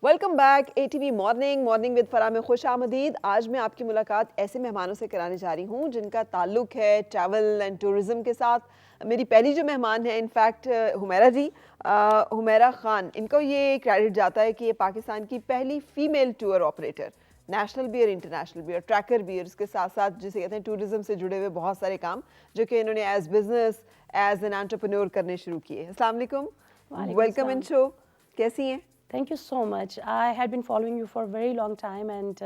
Welcome back A T V morning with فرا میں خوش آمدید. آج میں آپ کی ملاقات ایسے مہمانوں سے کرانے جا رہی ہوں جن کا تعلق ہے ٹریول اینڈ ٹورزم کے ساتھ. میری پہلی جو مہمان ہے انفیکٹ حمیرہ جی, حمیرہ خان. ان کو یہ کریڈٹ جاتا ہے کہ یہ پاکستان کی پہلی فیمیل ٹور آپریٹر, نیشنل بھی اور انٹرنیشنل بھی, اور ٹریکر بھی, اور اس کے ساتھ ساتھ جسے کہتے ہیں ٹورزم سے جڑے ہوئے بہت سارے کام جو کہ انہوں نے as business as an entrepreneur کرنے شروع کیے. السلام علیکم, ویلکم ان شو. کیسی ہیں؟ Thank you so much. I had been following you for a very long time and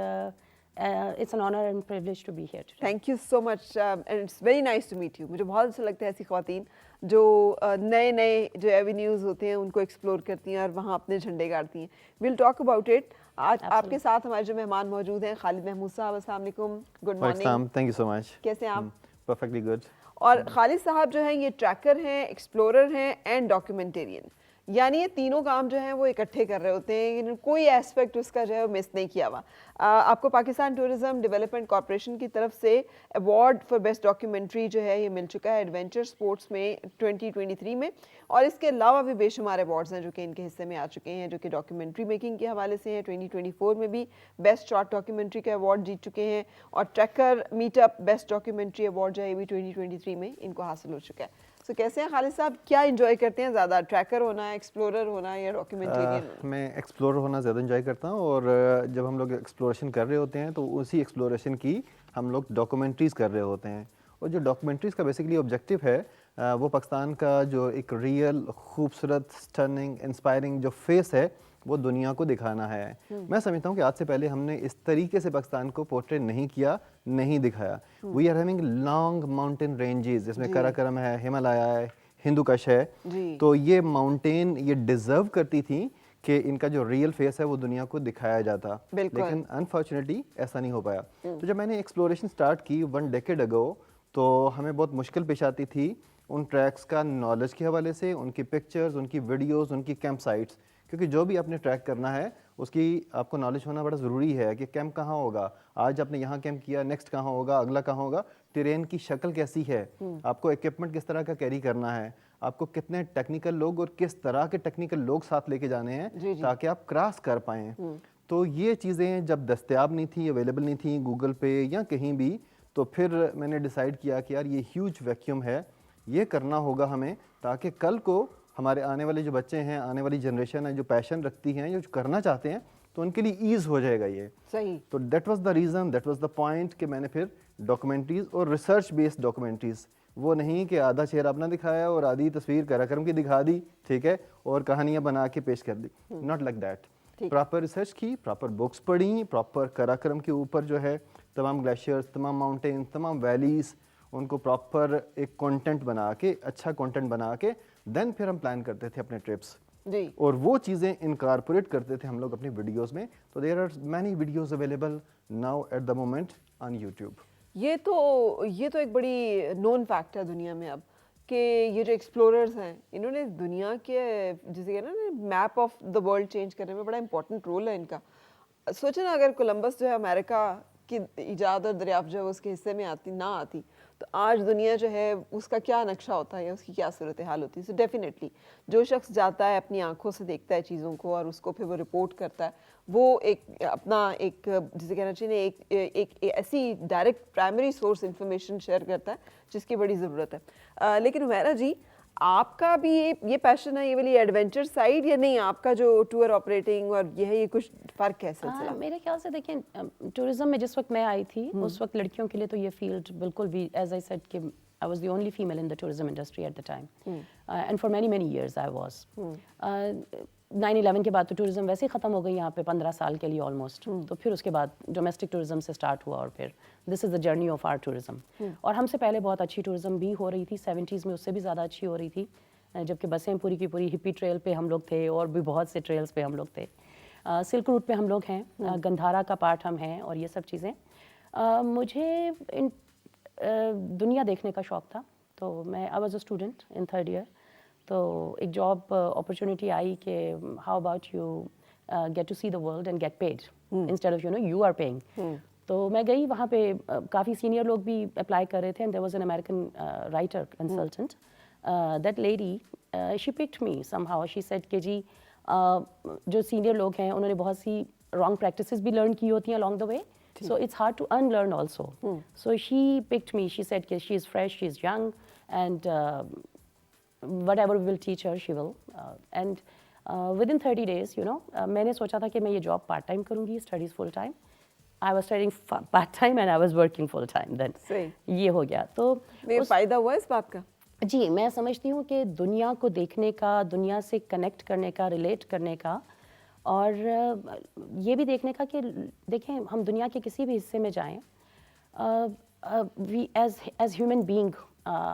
it's an honor and privilege to be here today. Thank you so much and it's very nice to meet you. مجھے بہت اچھا لگتا ہے ایسی خواتین جو نئے جو ایونیوز ہوتے ہیں ان کو ایکسپلور کرتی ہیں اور وہاں اپنے جھنڈے گاڑتی ہیں. We'll talk about it. آج آپ کے ساتھ ہمارے جو مہمان موجود ہیں خالد محمود صاحب. السلام علیکم, good morning. Thank you so much. کیسے ہیں آپ؟ Perfectly good. اور خالد صاحب جو ہیں یہ ٹریکر ہیں, ایکسپلورر ہیں اینڈ ڈاکیومنٹیرین, یعنی یہ تینوں کام جو ہیں وہ اکٹھے کر رہے ہوتے ہیں, کوئی ایسپیکٹ اس کا جو ہے وہ مس نہیں کیا ہوا. آپ کو پاکستان ٹورزم ڈیولپمنٹ کارپوریشن کی طرف سے ایوارڈ فار بیسٹ ڈاکیومنٹری جو ہے یہ مل چکا ہے ایڈونچر سپورٹس میں 2023 میں, اور اس کے علاوہ بھی بے شمار ایوارڈز ہیں جو کہ ان کے حصے میں آ چکے ہیں جو کہ ڈاکیومنٹری میکنگ کے حوالے سے ہیں. 2024 میں بھی بیسٹ شارٹ ڈاکیومنٹری کا ایوارڈ جیت چکے ہیں, اور ٹریکر میٹ اپ بیسٹ ڈاکیومنٹری ایوارڈ جو ہے یہ بھی 2023 میں ان کو حاصل ہو چکا ہے. سو کیسے ہیں خالد صاحب, کیا انجوائے کرتے ہیں زیادہ, ٹریکر ہونا, ایکسپلورر ہونا یا ڈاکیومنٹیرین ہونا؟ میں ایکسپلورر ہونا زیادہ انجوائے کرتا ہوں, اور جب ہم لوگ ایکسپلوریشن کر رہے ہوتے ہیں تو اسی ایکسپلوریشن کی ہم لوگ ڈاکومنٹریز کر رہے ہوتے ہیں. اور جو ڈاکومنٹریز کا بیسیکلی آبجیکٹیو ہے وہ پاکستان کا جو ایک ریئل خوبصورت اسٹرننگ انسپائرنگ جو فیس ہے وہ دنیا کو دکھانا ہے. میں سمجھتا ہوں کہ آج سے پہلے ہم نے اس طریقے سے پاکستان کو پورٹریٹ نہیں کیا, نہیں دکھایا. We are having long mountain ranges, جس میں کراکرم ہے, ہمالیہ ہے, ہندو کش ہے. تو یہ ماؤنٹین یہ ڈیزرو کرتی تھیں کہ ان کا جو ریئل فیس ہے وہ دنیا کو دکھایا جاتا, لیکن انفارچونیٹلی ایسا نہیں ہو پایا. تو جب میں نے ایکسپلوریشن اسٹارٹ کی 1 ڈیکیڈ اگو تو ہمیں بہت مشکل پیش آتی تھی ان ٹریکس کا نالج کے حوالے سے, ان کی پکچرز, ان کی ویڈیوز, ان کی کیمپ سائٹس, کیونکہ جو بھی آپ نے ٹریک کرنا ہے اس کی آپ کو نالج ہونا بڑا ضروری ہے کہ کیمپ کہاں ہوگا, آج آپ نے یہاں کیمپ کیا, نیکسٹ کہاں ہوگا, اگلا کہاں ہوگا, ٹرین کی شکل کیسی ہے, آپ کو ایکوپمنٹ کس طرح کا کیری کرنا ہے, آپ کو کتنے ٹیکنیکل لوگ اور کس طرح کے ٹیکنیکل لوگ ساتھ لے کے جانے ہیں تاکہ آپ کراس کر پائیں. تو یہ چیزیں جب دستیاب نہیں تھیں, اویلیبل نہیں تھیں گوگل پہ یا کہیں بھی, تو پھر میں نے ڈیسائیڈ کیا کہ یار یہ ہیوج ویکیوم ہے, یہ کرنا ہوگا ہمیں تاکہ کل کو ہمارے آنے والے جو بچے ہیں, آنے والی جنریشن ہے جو پیشن رکھتی ہیں, جو کرنا چاہتے ہیں, تو ان کے لیے ایز ہو جائے گا یہ. صحیح. تو that was the reason, that was the point کہ میں نے پھر ڈاکومنٹریز اور ریسرچ بیسڈ ڈاکومنٹریز, وہ نہیں کہ آدھا چہرہ اپنا دکھایا اور آدھی تصویر کراکرم کی دکھا دی, ٹھیک ہے, اور کہانیاں بنا کے پیش کر دی. Not like that. Proper research کی, پراپر بکس پڑھی, پراپر کراکرم کے اوپر جو ہے تمام گلیشیئرز, تمام ماؤنٹین, تمام ویلیز, ان کو پراپر ایک کانٹینٹ بنا کے, اچھا کانٹینٹ بنا کے دین پھر ہم پلان کرتے تھے اپنے ٹرپس, اور وہ چیزیں انکارپوریٹ کرتے تھے ہم لوگ اپنی ویڈیوز میں. تو there are many videos available now at the moment on YouTube. یہ تو ایک بڑی نون فیکٹ ہے دنیا میں اب کہ یہ جو ایکسپلوررز ہیں انہوں نے دنیا کے جسے کہنا نا map of the world change کرنے میں بڑا امپورٹنٹ رول ہے ان کا. سوچیں نا اگر کولمبس جو ہے امریکہ کی ایجاد اور دریافت جو ہے اس کے حصے میں نہ آتی تو آج دنیا جو ہے اس کا کیا نقشہ ہوتا ہے یا اس کی کیا صورتحال ہوتی ہے. سو ڈیفینیٹلی جو شخص جاتا ہے اپنی آنکھوں سے دیکھتا ہے چیزوں کو اور اس کو پھر وہ رپورٹ کرتا ہے, وہ ایک اپنا ایک جسے کہنا چاہیے ایک ایسی direct primary source information share کرتا ہے جس کی بڑی ضرورت ہے. لیکن حمیرہ جی, آپ کا بھی یہ پیشن ہے یہ والی ایڈونچر سائڈ یا نہیں, آپ کا جو ٹور آپریٹنگ اور یہ ہے یہ کچھ فرق ہے سلسلہ؟ میرے خیال سے دیکھیں ٹورزم میں جس وقت میں آئی تھی اس وقت لڑکیوں کے لیے تو یہ فیلڈ بالکل بھی, ایز آئی سیڈ کہ I was the only female in the tourism industry at the time. And for many years I was. 9/11 کے بعد تو ٹورزم ویسے ہی ختم ہو گئی یہاں پہ 15 سال کے لیے آلموسٹ. تو پھر اس کے بعد ڈومیسٹک ٹورزم سے اسٹارٹ ہوا, اور پھر this is the journey of our tourism. اور ہم سے پہلے بہت اچھی ٹورزم بھی ہو رہی تھی 70s میں, اس سے بھی زیادہ اچھی ہو رہی تھی, جبکہ بسیں پوری کی پوری ہپی ٹریل پہ ہم لوگ تھے اور بھی بہت سے ٹریلز پہ ہم لوگ تھے. سلک روٹ پہ ہم لوگ ہیں, گندھارا کا پارٹ ہم ہیں, اور یہ سب چیزیں. مجھے دنیا دیکھنے کا شوق تھا, تو میں I was a student in 3rd year. تو ایک جاب اپرچونیٹی آئی کہ how about you get to see the world and get paid instead of you are paying. تو میں گئی وہاں پہ, کافی سینئر لوگ بھی اپلائی کر رہے تھے, and there was an American writer consultant. That lady she picked me some how, she said کہ جی जो सीनियर लोग हैं उन्होंने बहुत सी रॉन्ग प्रैक्टिसेस भी लर्न की होती हैं along the way. So it's hard to unlearn also. So she picked me. She said she is fresh, she is young, and whatever we will teach her, she will. And within 30 days, you know, मैंने सोचा था कि मैं ये job part time करूँगी, studies full time. I was studying part time and I was working full time then. सही. ये हो गया. तो फ़ायदा हुआ इस बात का? जी, मैं समझती हूँ कि दुनिया को देखने का, दुनिया से कनेक्ट करने का, रिलेट करने का, और ये भी देखने का कि देखें हम दुनिया के किसी भी हिस्से में जाएं, वी एज ह्यूमन बीइंग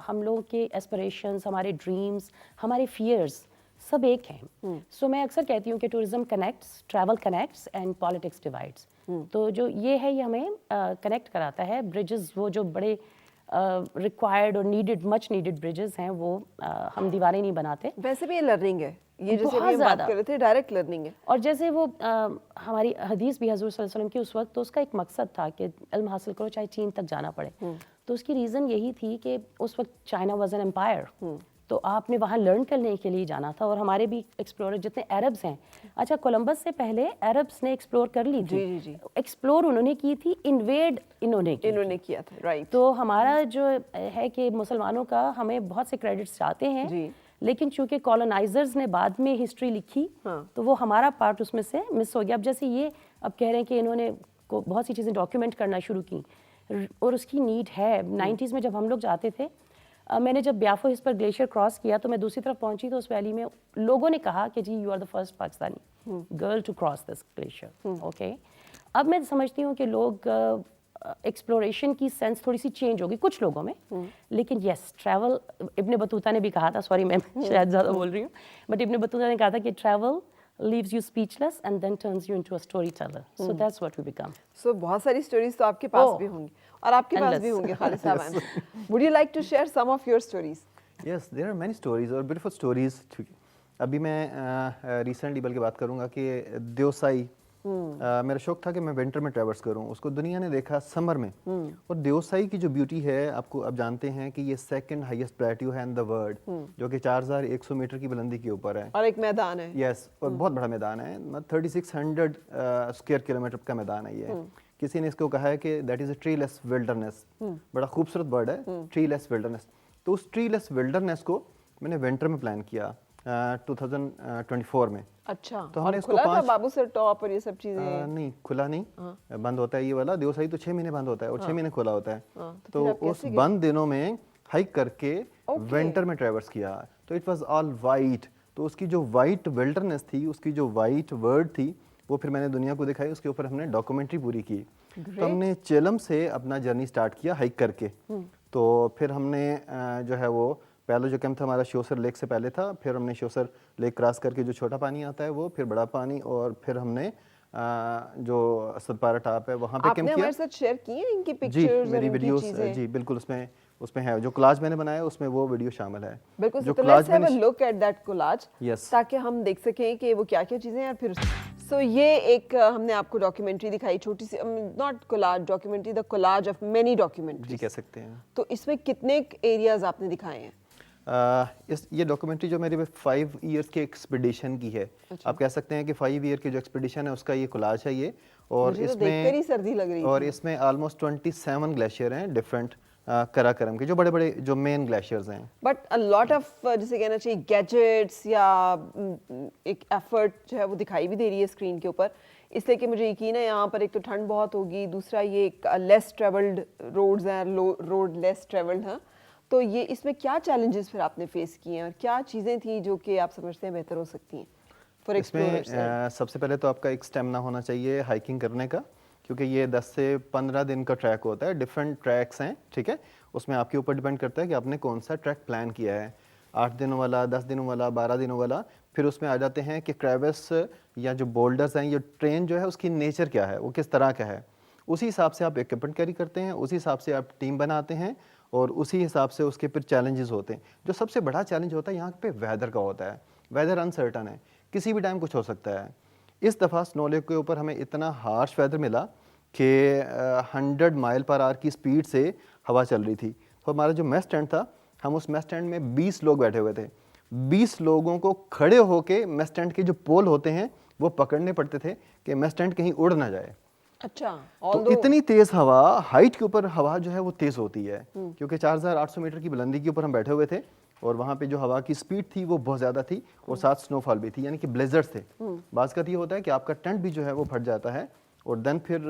हम लोगों के एस्पिरेशंस, हमारे ड्रीम्स, हमारे फियर्स सब एक हैं. सो मैं अक्सर कहती हूँ कि tourism connects, travel connects and politics divides. तो जो ये है ये हमें कनेक्ट कराता है. ब्रिजेस वो जो बड़े रिक्वायर्ड और नीडेड, मच नीडेड ब्रिजेस हैं वो हम दीवारें नहीं बनाते. वैसे भी ये लर्निंग है, ये जैसे बहुत अभी हम बात ज़्यादा. कर रहे थे, डायरेक्ट लर्निंग है. और जैसे वो हमारी हदीस भी हज़रत सल्लल्लाहु अलैहि वसल्लम की उस वक्त, तो उसका एक मकसद था कि इल्म हासिल करो चाहे चीन तक जाना पड़े. तो उसकी रीज़न यही थी कि उस वक्त चाइना वाज एन एम्पायर, तो आपने वहाँ लर्न करने के लिए जाना था. और हमारे भी एक्सप्लोरर जितने अरब्स हैं, अच्छा कोलंबस से पहले अरब्स ने एक्सप्लोर कर ली थी. जी, जी. एक्सप्लोर उन्होंने की थी, इन्वेड इन्होंने किया था, राइट. तो हमारा जो है कि मुसलमानों का हमें बहुत से क्रेडिट्स चाहते हैं जी. लेकिन चूंकि कॉलोनाइजर्स ने बाद में हिस्ट्री लिखी, तो वो हमारा पार्ट उसमें से मिस हो गया. अब जैसे ये अब कह रहे हैं कि इन्होंने को बहुत सी चीज़ें डॉक्यूमेंट करना शुरू की और उसकी नीड है. 90s में जब हम लोग जाते थे, मैंने जब ब्याफो हिल्स पर ग्लेशियर क्रॉस किया तो मैं दूसरी तरफ पहुंची तो उस वैली में लोगों ने कहा कि जी you are the first Pakistani girl to cross this glacier. Okay, अब मैं समझती हूँ कि लोग एक्सप्लोरेशन की सेंस थोड़ी सी चेंज होगी कुछ लोगों में. लेकिन यस, ट्रैवल, इब्न बतूता ने भी कहा था, सॉरी मैं शायद ज़्यादा बोल रही हूँ, बट इब्न बतूता ने कहा था कि travel leaves you speechless and then turns you into a storyteller. So that's what we become. So बहुत सारी stories तो आपके पास भी होंगी और आपके पास भी होंगे खालिद साहब. Would you like to share some of your stories? Yes, there are many stories और beautiful stories. अभी मैं recently बल्कि बात करूँगा कि देवसाई, मेरा शौक था कि मैं विंटर में ट्रैवर्स करूं. उसको दुनिया ने देखा समर में. और देवसाई की जो ब्यूटी है, आपको अब जानते हैं कि ये सेकंड हाईएस्ट प्लेट्यू है इन द वर्ल्ड, जो कि 4100 मीटर की बुलंदी के ऊपर है. और एक मैदान है. यस, और बहुत बड़ा मैदान है. 3600 स्क्वायर किलोमीटर का मैदान है ये. किसी ने इसको कहा है कि that is a treeless wilderness. बड़ा खूबसूरत वर्ड है, ट्रीलेस विल्डरनेस. तो उस ट्रीलेस विल्डरनेस को मैंने विंटर में प्लान किया 2024 में. अच्छा, तो हमने इसको खुला था बाबू सर टॉप और ये सब चीजें? नहीं, खुला नहीं, बंद होता है ये वाला. देवसाई तो 6 महीने बंद होता है और 6 महीने खुला होता है. तो उस बंद दिनों में हाइक करके विंटर में ट्रैवर्स किया. तो इट वाज ऑल वाइट. तो उसकी जो वाइट विल्डरनेस थी, उसकी जो वाइट वर्ड थी, वो फिर मैंने दुनिया को दिखाई. उसके ऊपर हमने डॉक्यूमेंट्री पूरी की. तो हमने चेलम से अपना जर्नी स्टार्ट किया हाइक करके. तो फिर हमने जो है वो पहला जो कैंप था हमारा श्योसर लेक से पहले था. फिर हमने श्योसर लेक क्रॉस करके जो छोटा पानी आता है वो, फिर बड़ा पानी, और फिर हमने जो सतपारा टॉप है वहाँ पे कैंप किया. आपने हमारे साथ शेयर की हैं इनकी पिक्चर्स? जी, मेरी वीडियोस, जी बिल्कुल, उसमें है जो कोलाज मैंने बनाया, उसमें वो वीडियो शामिल है. बिल्कुल. जो तो let's have a look at that collage, ताकि हम देख सकें कि वो क्या-क्या चीजें हैं. और फिर सो ये एक हमने आपको डॉक्यूमेंट्री दिखाई, छोटी सी, not collage documentary, the collage of many documentary, जी कह सकते हैं. तो इसमें कितने एरियाज आपने दिखाए हैं? ये डॉक्यूमेंट्री जो मेरी 5 इयर्स के एक्सपीडिशन की है. आप कह सकते हैं कि 5 ईयर की जो एक्सपीडिशन है उसका ये कोलाज है ये. और देखकर ही सर्दी लग रही और इसमें ऑलमोस्ट 27 ग्लेशियर हैं डिफरेंट कराकरम के, जो बड़े बड़े जो मेन ग्लेशियर्स हैं. बट अ लॉट ऑफ जिसे कहना चाहिए गैजेट्स या एक एफर्ट जो है वो दिखाई भी दे रही है स्क्रीन के ऊपर, इसलिए कि मुझे यकीन है यहाँ पर एक तो ठंड बहुत होगी, दूसरा ये लेस ट्रेवल्ड रोड्स हैं, रोड लेस ट्रेवल्ड हैं. तो ये इसमें क्या चैलेंजेस फिर आपने फेस किए हैं और क्या चीज़ें थी जो कि आप समझते हैं बेहतर हो सकती हैं फॉर एक्सप्लोरर्स? सबसे पहले तो आपका एक स्टेमिना होना चाहिए हाइकिंग करने का, क्योंकि ये 10 से 15 दिन का ट्रैक होता है. डिफरेंट ट्रैक्स हैं, ठीक है. उसमें आपके ऊपर डिपेंड करता है कि आपने कौन सा ट्रैक प्लान किया है, 8 दिनों वाला, 10 दिनों वाला, 12 दिनों वाला. फिर उसमें आ जाते हैं कि क्रेविस या जो बोल्डर्स हैं, ये ट्रेन जो है उसकी नेचर क्या है, वो किस तरह का है. उसी हिसाब से आप इक्विपमेंट कैरी करते हैं, उसी हिसाब से आप टीम बनाते हैं और उसी हिसाब से उसके फिर चैलेंजेस होते हैं. जो सबसे बड़ा चैलेंज होता है यहाँ पे वेदर का होता है. वेदर अनसर्टन है, किसी भी टाइम कुछ हो सकता है. इस दफ़ा स्नो लेक के ऊपर हमें इतना हार्श वेदर मिला कि 100 माइल पर आवर की स्पीड से हवा चल रही थी. तो हमारा जो मेस टेंट था, हम उस मेस टेंट में 20 लोग बैठे हुए थे. 20 लोगों को खड़े होके मेस टेंट के जो पोल होते हैं वो पकड़ने पड़ते थे कि मेस टेंट कहीं उड़ ना जाए। अच्छा, तो इतनी तेज हवा, हाइट के ऊपर हवा जो है वो तेज होती है, क्योंकि 4800 मीटर की बुलंदी के ऊपर हम बैठे हुए थे और वहाँ पे जो हवा की स्पीड थी वो बहुत ज़्यादा थी और साथ स्नोफॉल भी थी, यानी कि ब्लेजर्स थे। बात का ये होता है कि आपका टेंट भी जो है वो फट जाता है और देन फिर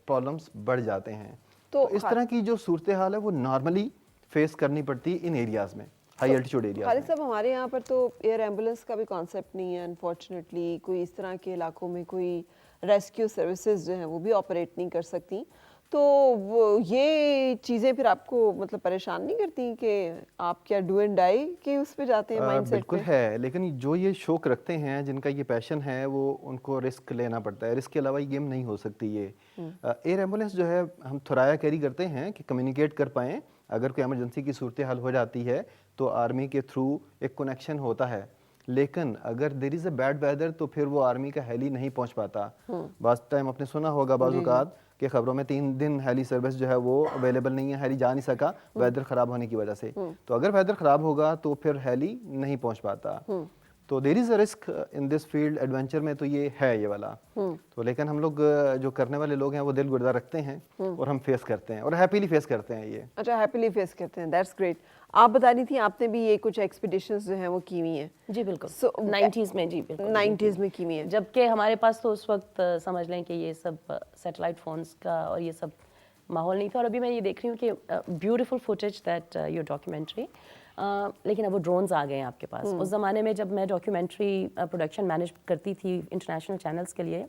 प्रॉब्लम्स बढ़ जाते हैं। तो इस तरह की जो सूरत हाल है वो नॉर्मली फेस करनी पड़ती है इन एरियाज़ में, हाई एल्टीट्यूड एरियाज खालिद में। साहब, हमारे यहाँ पर तो एयर एम्बुलेंस का भी कॉन्सेप्ट नहीं है अनफॉर्चुनेटली। कोई इस तरह के इलाकों में कोई रेस्क्यू सर्विसेज जो हैं वो भी ऑपरेट नहीं कर सकती। तो वो ये चीज़ें फिर आपको मतलब परेशान नहीं करती कि आप क्या डू एंड डाई के उस पे जाते हैं माइंडसेट बिल्कुल पे? है, लेकिन जो ये शौक रखते हैं, जिनका ये पैशन है, वो उनको रिस्क लेना पड़ता है। रिस्क के अलावा ये गेम नहीं हो सकती ये। एयर एम्बुलेंस जो है हम थोराया कैरी करते हैं कि कम्युनिकेट कर पाएँ। अगर कोई एमरजेंसी की सूरत हाल हो जाती है तो आर्मी के थ्रू एक कनेक्शन होता है, लेकिन अगर there is a bad weather तो फिर वो आर्मी का हेली नहीं पहुंच पाता। बाज़ टाइम आपने सुना होगा बाज़ औक़ात कि खबरों में 3 दिन हेली सर्विस जो है वो अवेलेबल नहीं है, हेली जा नहीं सका वेदर ख़राब होने की वजह से। तो अगर वेदर ख़राब होगा तो फिर हेली नहीं पहुंच पाता। तो there is a risk in this field, adventure में तो ये है ये वाला। तो लेकिन हम लोग जो करने वाले लोग हैं वो दिल गुर्दा रखते हैं और हम फेस करते हैं और हैप्पीली फेस करते हैं ये। अच्छा, हैप्पीली फेस करते हैं, दैट्स ग्रेट। आप बता रही थी आपने भी ये कुछ एक्सपीडिशंस जो हैं वो की हुई हैं। जी बिल्कुल, So, 90s में, जी बिल्कुल 90s में की हुई हैं। जबकि हमारे पास तो उस वक्त समझ लें कि ये सब सैटेलाइट फोन्स का और ये सब माहौल नहीं था। और अभी मैं ये देख रही हूँ कि beautiful footage that your documentary, लेकिन अब वो ड्रोन्स आ गए हैं आपके पास। उस ज़माने में जब मैं डॉक्यूमेंट्री प्रोडक्शन मैनेज करती थी इंटरनेशनल चैनल्स के लिए,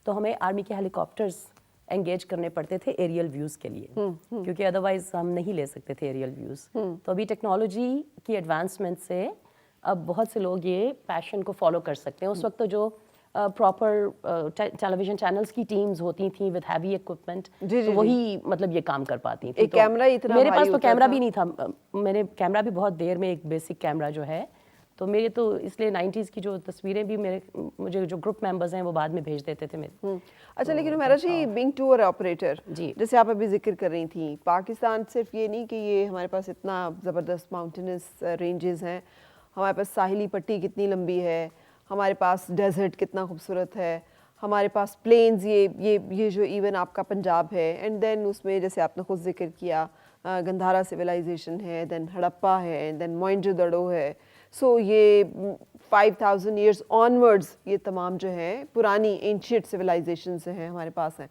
तो हमें आर्मी के हेलीकॉप्टर्स एंगेज करने पड़ते थे एरियल व्यूज़ के लिए, क्योंकि अदरवाइज हम नहीं ले सकते थे एरियल व्यूज़। तो अभी टेक्नोलॉजी की एडवांसमेंट से अब बहुत से लोग ये पैशन को फॉलो कर सकते हैं। उस वक्त तो जो प्रॉपर टेलीविजन चैनल्स की टीम्स होती थी विद हैवी इक्विपमेंट, तो वही मतलब ये काम कर पाती थी। एक तो कैमरा इतना मेरे भारी पास तो होता कैमरा था। भी नहीं था। मैंने कैमरा भी बहुत देर में, एक बेसिक कैमरा जो है, तो मेरे तो इसलिए 90s की जो तस्वीरें भी मुझे जो ग्रुप मेंबर्स हैं वो बाद में भेज देते थे मेरे। अच्छा, लेकिन हमारा जी बिंग टूर ऑपरेटर, जी। जैसे आप अभी जिक्र कर रही थी, पाकिस्तान सिर्फ ये नहीं कि ये हमारे पास इतना ज़बरदस्त माउंटेनस रेंजेस हैं, हमारे पास साहिली पट्टी कितनी लंबी है, हमारे पास डेजर्ट कितना खूबसूरत है, हमारे पास प्लेन्स, ये जो इवन आपका पंजाब है, एंड देन उसमें जैसे आपने खुद जिक्र किया गंधारा सिविलाइजेशन है, देन हड़प्पा है, देन मोइंजोदड़ो है। सो ये 5000 ईयर्स ऑनवर्ड्स ये तमाम जो हैं पुरानी एंशियंट सिविलाइजेशन से हैं हमारे पास हैं,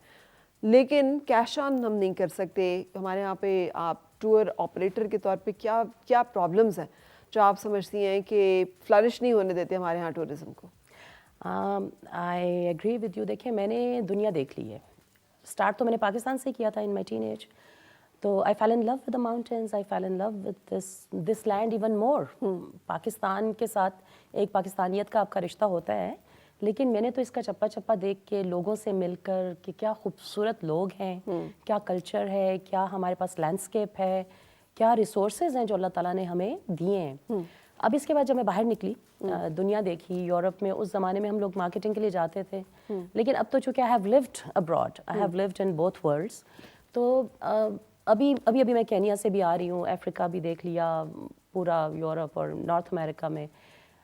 लेकिन कैश ऑन हम नहीं कर सकते। हमारे यहाँ पे आप टूर ऑपरेटर के तौर पे क्या क्या प्रॉब्लम्स हैं जो आप समझती हैं कि फ्लरिश नहीं होने देते हमारे यहाँ टूरिज़्म को? I agree with you. देखिए, मैंने दुनिया देख ली है। स्टार्ट तो मैंने पाकिस्तान से किया था इन माई टीन एज। तो I fell in love with the mountains, I fell in love with this land even more. Pakistan के साथ एक पाकिस्तानियत का आपका रिश्ता होता है, लेकिन मैंने तो इसका चप्पा चप्पा देख के, लोगों से मिलकर कि क्या खूबसूरत लोग हैं, क्या कल्चर है, क्या हमारे पास लैंडस्केप है, क्या रिसोर्सेज हैं जो अल्लाह ताला ने हमें दिए हैं। अब इसके बाद जब मैं बाहर निकली, दुनिया देखी, यूरोप में उस ज़माने में हम लोग मार्केटिंग के लिए जाते थे, लेकिन अब तो चूँकि I have lived abroad, I have lived in both worlds, तो अभी मैं केनिया से भी आ रही हूँ, अफ्रीका भी देख लिया, पूरा यूरोप और नॉर्थ अमेरिका में।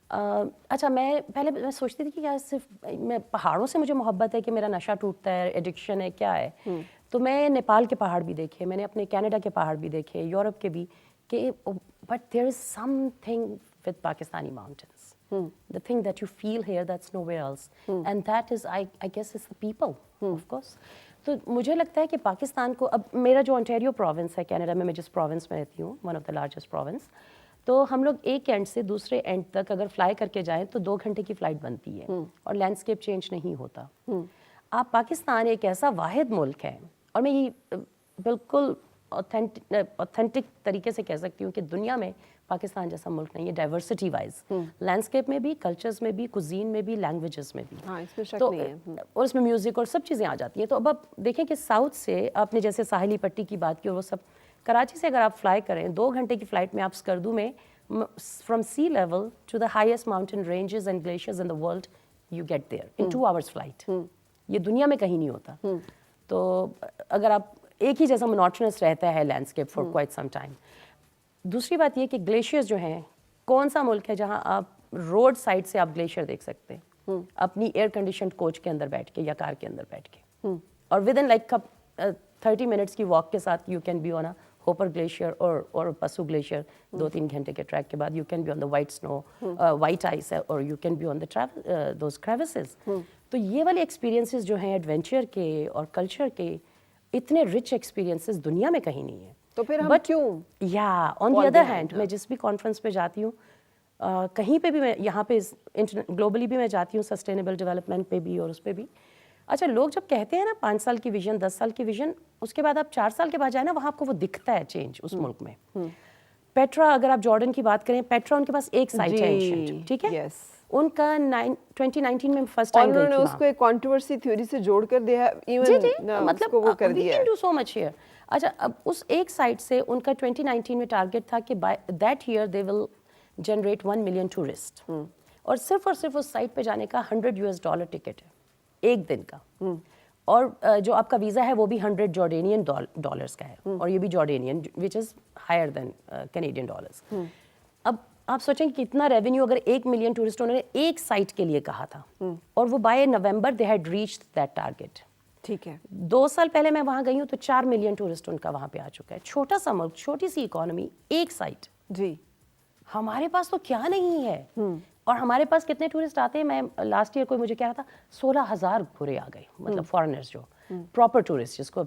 अच्छा, मैं सोचती थी कि क्या सिर्फ मैं पहाड़ों से मुझे मोहब्बत है कि मेरा नशा टूटता है, एडिक्शन है, क्या है। तो मैं नेपाल के पहाड़ भी देखे, मैंने अपने कनाडा के पहाड़ भी देखे, यूरोप के भी, कि but there is something with Pakistani mountains, the thing that you feel here that's nowhere else, and that is I guess is the people, of course. तो मुझे लगता है कि पाकिस्तान को, अब मेरा जो ओंटारियो प्रोविंस है कनाडा में, मैं जिस प्रोविंस में रहती हूँ, one of the largest province, तो हम लोग एक एंड से दूसरे एंड तक अगर फ्लाई करके जाएं तो 2 घंटे की फ़्लाइट बनती है और लैंडस्केप चेंज नहीं होता। आप पाकिस्तान एक ऐसा वाहिद मुल्क है, और मैं ये बिल्कुल ऑथेंटिक तरीके से कह सकती हूँ कि दुनिया में पाकिस्तान जैसा मुल्क नहीं है, डाइवर्सिटी वाइज, लैंडस्केप में भी, कल्चर्स में भी, कुजीन में भी, लैंग्वेजेस में भी। हाँ, इसमें शक तो नहीं है। और इसमें म्यूज़िक और सब चीज़ें आ जाती हैं। तो अब आप देखें कि साउथ से आपने जैसे साहिली पट्टी की बात की और वो सब, कराची से अगर आप फ्लाई करें 2 घंटे की फ़्लाइट में आप स्कर्दू में from sea level to the highest mountain ranges and glaciers in the world, you get there in 2 hours flight. ये दुनिया में कहीं नहीं होता। तो अगर आप एक ही जैसा मोनोटोनस रहता है landscape for quite some time. दूसरी बात ये कि ग्लेशियर्स जो हैं کون سا ملک ہے جہاں آپ روڈ سائڈ سے آپ گلیشیئر دیکھ سکتے ہیں اپنی ایئر کنڈیشنڈ کوچ کے اندر بیٹھ کے یا کار کے اندر بیٹھ کے, اور ود ان لائک 30 منٹس کی واک کے ساتھ you can be on Hopper glacier اور پسو گلیشیئر 2-3 گھنٹے کے ٹریک کے بعد you can be on the white snow white ice اور you can be on the those crevasses. تو یہ والے ایکسپیرینسز جو ہیں ایڈونچر کے اور کلچر کے, اتنے رچ ایکسپیرینسز دنیا میں کہیں نہیں ہیں. تو پھر ہم کیوں یا آن دی ادر ہینڈ میں جس بھی کانفرنس پہ جاتی ہوں, کہیں پہ بھی میں یہاں پہ گلوبلی بھی میں جاتی ہوں, سسٹینیبل ڈیولپمنٹ پہ بھی اور اس پہ بھی, اچھا لوگ جب کہتے ہیں نا 5 سال کی ویژن 10 سال کی ویژن, اس کے بعد آپ 4 سال کے بعد جائیں نا وہاں آپ کو وہ دکھتا ہے چینج اس ملک میں. پیٹرا, اگر آپ جارڈن کی بات کریں, پیٹرا ان کے پاس ایک سائٹ ہے اینشنٹ, ٹھیک ہے, ان کا 2019 میں فرسٹ ٹائم انہوں نے اس کو ایک کنٹروورسی تھیوری سے جوڑ کر دیا ہے, ایون مطلب وہ کر دیا ہے. Do so much hair. اچھا اب اس ایک سائٹ سے ان کا 2019 میں ٹارگیٹ تھا کہ that year they will generate 1 million tourist, اور صرف اس سائٹ پہ جانے کا $100 ٹکٹ ہے ایک دن کا, اور جو آپ کا ویزا ہے وہ بھی $100 جارڈینین ڈالرز کا ہے, اور یہ بھی Jordanian which is higher than Canadian dollars. اب آپ سوچیں کہ کتنا ریونیو اگر 1 ملین ٹورسٹ انہوں نے ایک سائٹ کے لیے کہا تھا, اور وہ by November they had reached that target. ٹھیک ہے, 2 سال پہلے میں وہاں گئی ہوں تو 4 ملین ٹورسٹ ان کا وہاں پہ آ چکا ہے. چھوٹا سا ملک, چھوٹی سی اکانومی, ایک سائٹ. جی ہمارے پاس تو کیا نہیں ہے, اور ہمارے پاس کتنے ٹورسٹ آتے ہیں. میں لاسٹ ایئر کوئی مجھے کہہ رہا تھا 16,000 پورے آ گئے, مطلب فارنرز جو پراپر ٹورسٹ, جس کو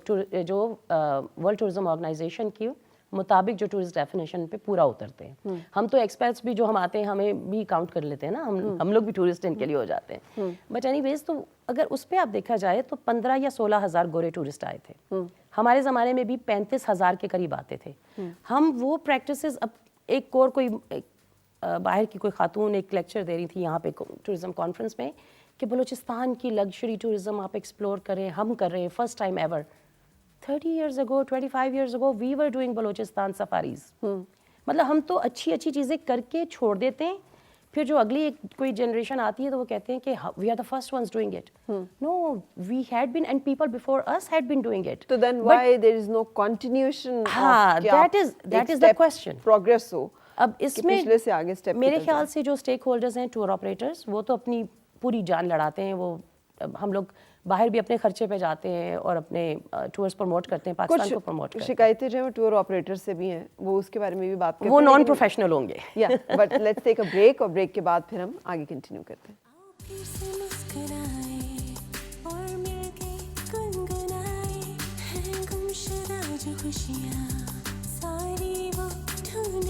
جو ورلڈ ٹورزم آرگنائزیشن کی مطابق جو ٹورسٹ ڈیفینیشن پہ پورا اترتے ہیں. ہم تو ایکسپیرٹس بھی جو ہم آتے ہیں ہمیں بھی کاؤنٹ کر لیتے ہیں نا, ہم لوگ بھی ٹورسٹ ان کے لیے ہو جاتے ہیں. بٹ اینی ویز تو اگر اس پہ آپ دیکھا جائے تو 15 یا 16,000 گورے ٹورسٹ آئے تھے. ہمارے زمانے میں بھی 35,000 کے قریب آتے تھے. ہم وہ پریکٹسز, اب ایک کور کوئی باہر کی کوئی خاتون ایک لیکچر دے رہی تھی یہاں پہ ٹورزم کانفرنس میں کہ بلوچستان کی لگژری ٹورزم آپ ایکسپلور کریں, ہم کر رہے ہیں first time ever. 30 years ago, 25 years ago, we were doing Balochistan safaris. مطلب ہم تو اچھی چیزیں کر کے چھوڑ دیتے ہیں, پھر جو اگلی کوئی جنریشن آتی ہے تو وہ کہتے ہیں کہ we are the first ones doing it. No, we had been and people before us had been doing it. So then why there is no continuation? That is the question. Progress ہو. اب اس میں پچھلے سے آگے step, میرے خیال سے جو stake holders ہیں, ٹور آپریٹرز, وہ تو اپنی پوری جان لڑاتے ہیں. وہ ہم لوگ باہر بھی اپنے خرچے پہ جاتے ہیں اور اپنے ٹورس پروموٹ کرتے ہیں, پاکستان کو پروموٹ کرتے ہیں. شکایتیں جو ہیں ٹور آپریٹر سے بھی ہیں, وہ اس کے بارے میں بھی بات کرتے ہیں, وہ نان پروفیشنل ہوں گے. یا but let's take a break, اور بریک کے بعد پھر ہم آگے کنٹینیو کرتے ہیں. خوشیاں ساری وہ ڈھونڈ